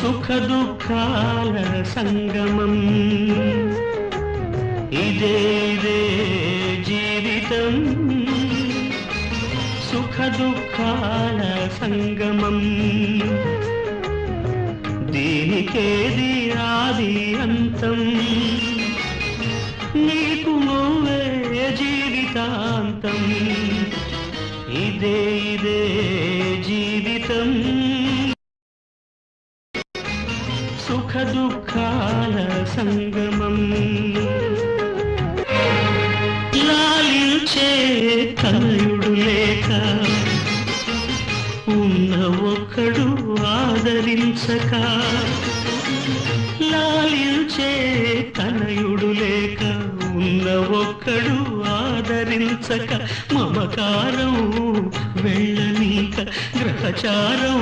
సుఖ దుఃఖాల సంగమం ఇదే జీవితం సుఖ దుఃఖాల సంగమం దీనికేది ఆది అంతం నీకు నువ్వే జీవితాంతం ఇదే జీవితం సుఖ దుఃఖాల సంగమం లాలించే తనయుడు లేక ఉన్న ఒక్కడు ఆదరించక లాలించే తనయుడు లేక ఉన్న ఒక్కడు ఆదరించక మమకారం వెళ్ళనీక గ్రహచారం